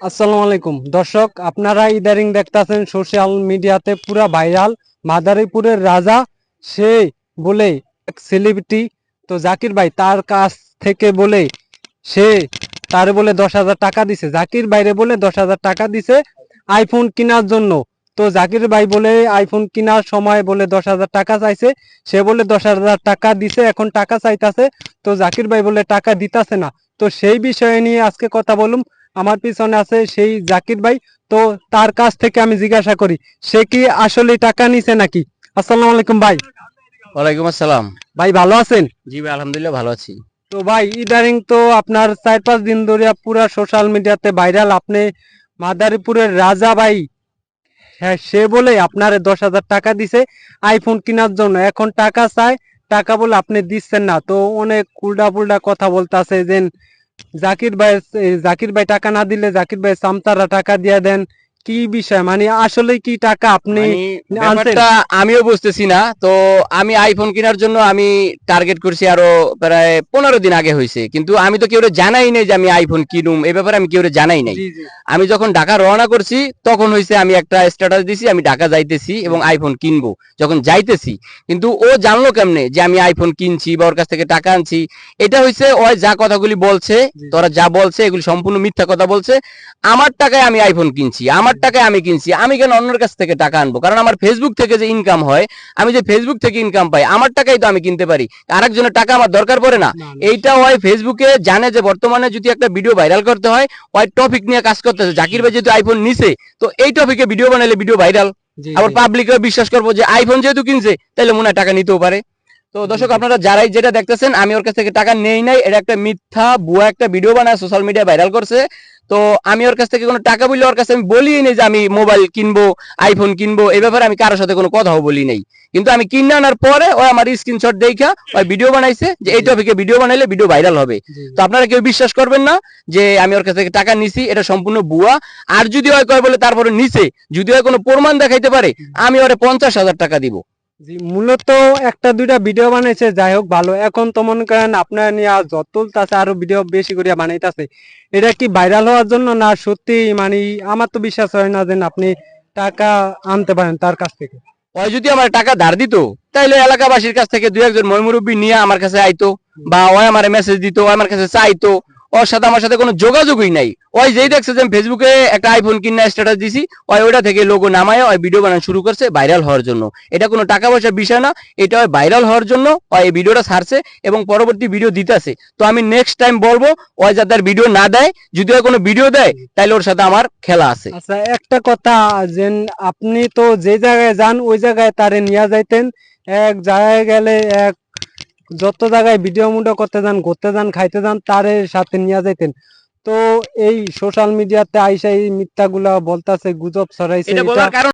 আসসালামু আলাইকুম দর্শক, আপনারা ইদারিং দেখতাছেন সোশ্যাল মিডিয়াতে পুরা ভাইরাল মাদারীপুরের রাজা সে বলে এক সেলিব্রিটি। তো জাকির ভাই তার কাছ থেকে বলে সে তারে বলে 10,000 টাকা দিছে, জাকির ভাইরে বলে 10,000 টাকা দিছে আইফোন কেনার জন্য। তো জাকির ভাই বলে আইফোন কেনার সময় বলে 10,000 টাকা চাইছে, সে বলে 10,000 টাকা দিছে, এখন টাকা চাইতাছে। তো জাকির ভাই বলে টাকা দিতাছে না। তো সেই বিষয়ে নিয়ে আজকে কথা বলুম। আমার পিছনে আছে সেই জাকির ভাই। তো তার কাছ থেকে আমি জিজ্ঞাসা করি সে কি আসলে টাকা নিছে নাকি। আসসালামু আলাইকুম ভাই। ওয়ালাইকুম আসসালাম। ভাই ভালো আছেন? জি ভাই, আলহামদুলিল্লাহ ভালো আছি। তো ভাই ইদারিং তো আপনার 4-5 দিন ধরে পুরা সোশ্যাল মিডিয়াতে ভাইরাল, আপনি মাদারীপুরের রাজা ভাই। হ্যাঁ, সে বলে আপনার 10,000 টাকা দিছে আইফোন কেনার জন্য, এখন টাকা চায়, টাকা বলে আপনি দিচ্ছেন না। তো অনেক উল্টা পুল্টা কথা বলতেছে যে জাকির ভাই টাকা না দিলে জাকির ভাই সামতারা টাকা দিয়ে দেন। কি বিষয়, মানে আসলে কি টাকা আপনি মানে আনছেন? ব্যাপারটা আমিও বুঝতেছি না। তো আমি আইফোন কেনার জন্য আমি টার্গেট করছি আরো প্রায় 15 দিন আগে হয়েছে, কিন্তু আমি তো কেউ জানাই নাই যে আমি আইফোন কিনুম, এ ব্যাপারে আমি কেউ জানাই নাই। জি জি আমি যখন ঢাকা রওনা করছি তখন হয়েছে আমি একটা স্ট্যাটাস দিছি আমি ঢাকা যাইতেছি এবং আইফোন কিনবো। যখন যাইতেছি কিন্তু ও জানলো কেমনে যে আমি আইফোন কিনছি বা ওর কাছ থেকে টাকা আনছি? এটা হয়েছে ওই যা কথাগুলি বলছে, জি তোরা যা বলছে এগুলি সম্পূর্ণ মিথ্যা কথা বলছে। আমার টাকায় আমি আইফোন কিনছি, আমার টাকায় আমি কিনছি, আমি কেন অন্যের কাছ থেকে টাকা আনবো? কারণ আমার ফেসবুক থেকে যে ইনকাম হয়, আমি যে ফেসবুক থেকে ইনকাম পাই, আমার টাকাই তো আমি কিনতে পারি, আরেকজনের টাকা আমার দরকার পড়ে না। না এইটা ওই ফেসবুকে জানে যে বর্তমানে যদি একটা ভিডিও ভাইরাল করতে হয় ওই টপিক নিয়ে কাজ করতেছে। জাকির ভাই যেহেতু আইফোন নিছে, তো এই টপিকে ভিডিও বানাইলে ভিডিও ভাইরাল, জি আবার জি পাবলিকও বিশ্বাস করবো যে আইফোন যেহেতু কিনছে তাহলে মনে হয় টাকা নিতেও পারে। তো জি দর্শক, জি আপনারা যারাই যেটা দেখতেছেন আমি ওর কাছ থেকে টাকা নেই নাই, এটা একটা মিথ্যা বুয়া একটা ভিডিও বানায় সোশ্যাল মিডিয়া ভাইরাল করছে। তো আমি ওর কাছ থেকে কোনো টাকা বললে ওর কাছে আমি বলি নেই যে আমি মোবাইল কিনবো, আইফোন কিনবো, এই ব্যাপারে আমি কারোর সাথে কোনো কথাও বলি নাই। কিন্তু আমি কিনে আনার পরে ও আমার স্ক্রিনশট দেখা ওই ভিডিও বানাইছে যে এই জি টপিকে ভিডিও বানাইলে ভিডিও ভাইরাল হবে। জি তো আপনারা কেউ বিশ্বাস করবেন না যে আমি ওর কাছ থেকে টাকা নিছি, এটা সম্পূর্ণ ভুয়া। আর যদি হয় কয় বলে তারপরে নিছে, যদি হয় কোনো প্রমাণ দেখাইতে পারে, আমি ওরে 50,000 টাকা দিব। জি, মূলত একটা দুইটা ভিডিও বানাইছে, যাই হোক ভালো। এখন তো মনে করেন আপনার নিয়ে যত আছে আরো ভিডিও বেশি করে বানাইতেছে, এটা কি ভাইরাল হওয়ার জন্য না সত্যি? মানে আমার তো বিশ্বাস হয় না যে আপনি টাকা আনতে পারেন তার কাছ থেকে। ওই যদি আমার টাকা ধার দিত তাইলে এলাকাবাসীর কাছ থেকে দুই একজন ময়মুরব্বী নিয়ে আমার কাছে আইতো, বা ওই আমার মেসেজ দিত, ওই আমার কাছে চাইতো। ওর সাথে আমার সাথে কোনো যোগাযোগই নাই। ওই যেই দেখছে যে ফেসবুকে একটা আইফোন কিনা স্ট্যাটাস দিছি, ওই ওইটা থেকে লোগো নামায় ওই ভিডিও বানানো শুরু করছে ভাইরাল হওয়ার জন্য। এটা কোনো টাকা পয়সার বিষয় না, এটা ওই ভাইরাল হওয়ার জন্য ওই এই ভিডিওটা ছাড়ছে এবং পরবর্তী ভিডিও দিতেছে। তো আমি নেক্সট টাইম বলবো ওই যাতে আর ভিডিও না দেয়, যদি ওই কোনো ভিডিও দেয় তাহলে ওর সাথে আমার খেলা আছে। আচ্ছা, একটা কথা, যে আপনি তো যে জায়গায় যান ওই জায়গায় তারে নিয়ে যাইতেন, এক জায়গায় গেলে এক, যত জায়গায় ভিডিও মুডিও করতে যান, ঘুরতে যান, খাইতে যান, তারে সাথে নিয়ে যাইতেন। তো এই সোশ্যাল মিডিয়াতে আইসা এই মিথ্যাগুলা বলতাছে, গুজব ছড়াইছে, এটা এটা বলার কারণ